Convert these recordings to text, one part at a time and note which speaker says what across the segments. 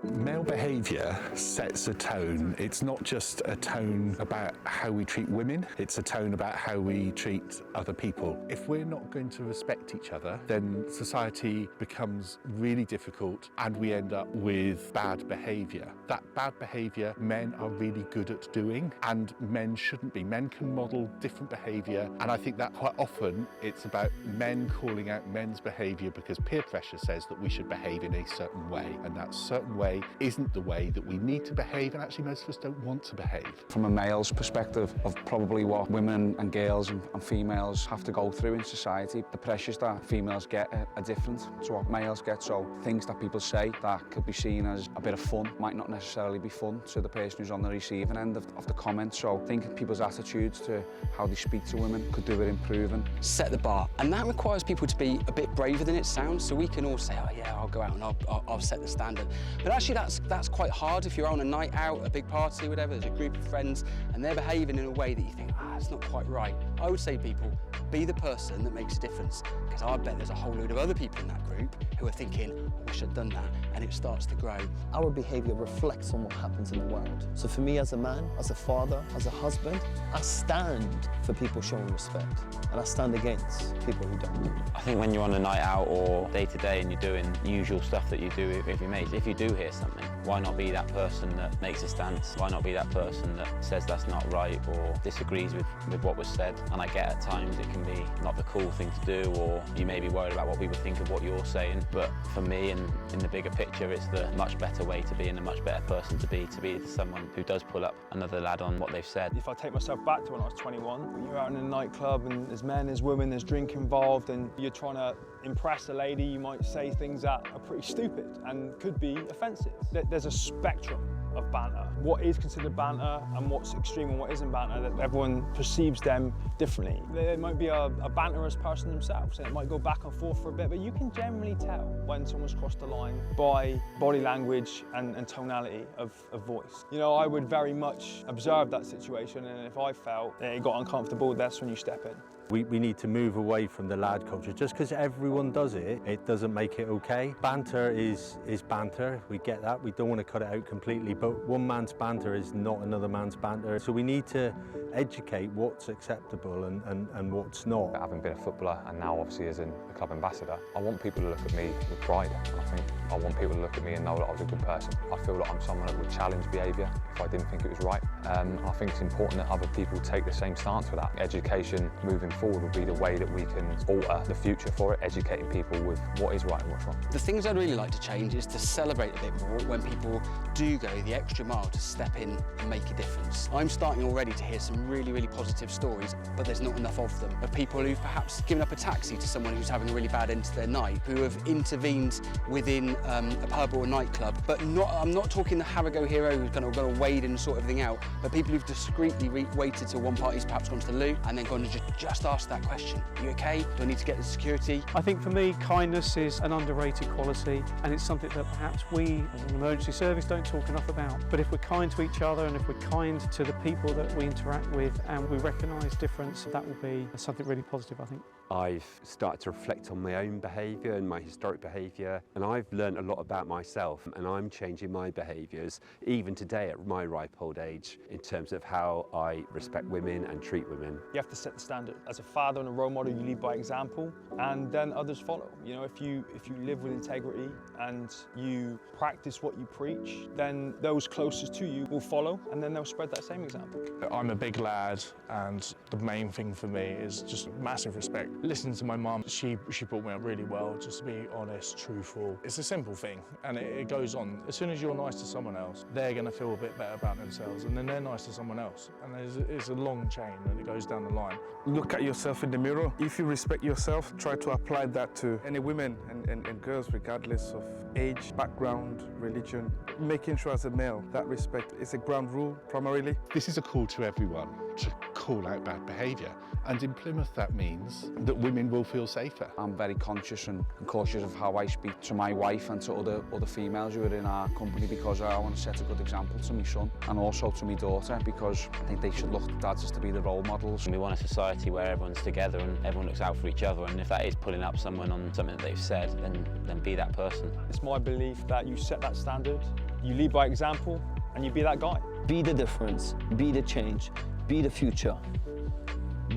Speaker 1: Male behaviour sets a tone. It's not just a tone about how we treat women, it's a tone about how we treat other people. If we're not going to respect each other, then society becomes really difficult and we end up with bad behaviour. That bad behaviour men are really good at doing and men shouldn't be. Men can model different behaviour, and I think that quite often it's about men calling out men's behaviour because peer pressure says that we should behave in a certain way, and that certain way isn't the way that we need to behave, and actually most of us don't want to behave.
Speaker 2: From a male's perspective of probably what women and girls and females have to go through in society, the pressures that females get are different to what males get, so things that people say that could be seen as a bit of fun might not necessarily be fun to the person who's on the receiving end of the comment. So I think people's attitudes to how they speak to women could do with improving.
Speaker 3: Set the bar, and that requires people to be a bit braver than it sounds, so we can all say, oh yeah, I'll go out and I'll set the standard. But actually that's quite hard if you're on a night out, a big party, whatever, there's a group of friends and they're behaving in a way that you think, it's not quite right. I would say people, be the person that makes a difference, because I bet there's a whole load of other people in that group who are thinking, I wish I'd done that, and it starts to grow.
Speaker 4: Our behaviour reflects on what happens in the world. So for me as a man, as a father, as a husband, I stand for people showing respect, and I stand against people who don't.
Speaker 5: I think when you're on a night out or day to day and you're doing usual stuff that you do with your mates, if you do hear something, why not be that person that makes a stance? Why not be that person that says that's not right or disagrees with what was said? And I get at times it can be not the cool thing to do, or you may be worried about what people think of what you're saying, but for me and in the bigger picture it's the much better way to be and a much better person to be someone who does pull up another lad on what they've said.
Speaker 6: If I take myself back to when I was 21, when you're out in a nightclub and there's men, there's women, there's drink involved and you're trying to impress a lady, you might say things that are pretty stupid and could be offensive. There's a spectrum of banter. What is considered banter and what's extreme and what isn't banter, that everyone perceives them differently. There might be a banterous person themselves and it might go back and forth for a bit, but you can generally tell when someone's crossed the line by body language and tonality of voice. You know, I would very much observe that situation, and if I felt that it got uncomfortable, that's when you step in.
Speaker 7: We need to move away from the lad culture. Just because everyone does it, it doesn't make it okay. Banter is banter, we get that. We don't want to cut it out completely, but one man's banter is not another man's banter. So we need to educate what's acceptable and what's not.
Speaker 8: Having been a footballer and now obviously as a club ambassador, I want people to look at me with pride. I think I want people to look at me and know that I was a good person. I feel like I'm someone that would challenge behaviour if I didn't think it was right. I think it's important that other people take the same stance for that. Education moving forward will be the way that we can alter the future for it, educating people with what is right and what's wrong.
Speaker 3: The things I'd really like to change is to celebrate a bit more when people do go the extra mile to step in and make a difference. I'm starting already to hear some really, really positive stories, but there's not enough of them, of people who've perhaps given up a taxi to someone who's having a really bad end to their night, who have intervened within a pub or a nightclub, but I'm not talking the have-a-go hero who's going to wade and sort everything out, but people who've discreetly waited till one party's perhaps gone to the loo and then gone and just asked that question. Are you okay? Do I need to get the security?
Speaker 9: I think for me, kindness is an underrated quality, and it's something that perhaps we as an emergency service don't talk enough about. But if we're kind to each other and if we're kind to the people that we interact with and we recognise difference, that will be something really positive, I think.
Speaker 10: I've started to reflect on my own behaviour and my historic behaviour, and I've learned a lot about myself, and I'm changing my behaviours even today at my ripe old age in terms of how I respect women and treat women.
Speaker 6: You have to set the standard. As a father and a role model, you lead by example and then others follow. You know, if you live with integrity and you practice what you preach, then those closest to you will follow and then they'll spread that same example.
Speaker 11: I'm a big lad and the main thing for me is just massive respect. Listening to my mum, she brought me up really well, just to be honest, truthful. It's a simple thing and it goes on. As soon as you're nice to someone else, they're going to feel a bit better about themselves and then they're nice to someone else. And it's a long chain and it goes down the line.
Speaker 12: Look at yourself in the mirror. If you respect yourself, try to apply that to any women and girls regardless of age, background, religion. Making sure as a male that respect is a ground rule primarily.
Speaker 1: This is a call to everyone to call out bad behaviour, and in Plymouth that means that women will feel safer.
Speaker 2: I'm very conscious and cautious of how I speak to my wife and to other females who are in our company, because I want to set a good example to my son and also to my daughter, because I think they should look at dads as to be the role models.
Speaker 5: We want a society where everyone's together and everyone looks out for each other, and if that is pulling up someone on something that they've said, then be that person.
Speaker 6: It's my belief that you set that standard You lead by example and you be that guy.
Speaker 4: Be the difference, be the change, be the future.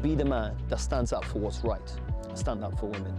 Speaker 4: Be the man that stands up for what's right, stand up for women.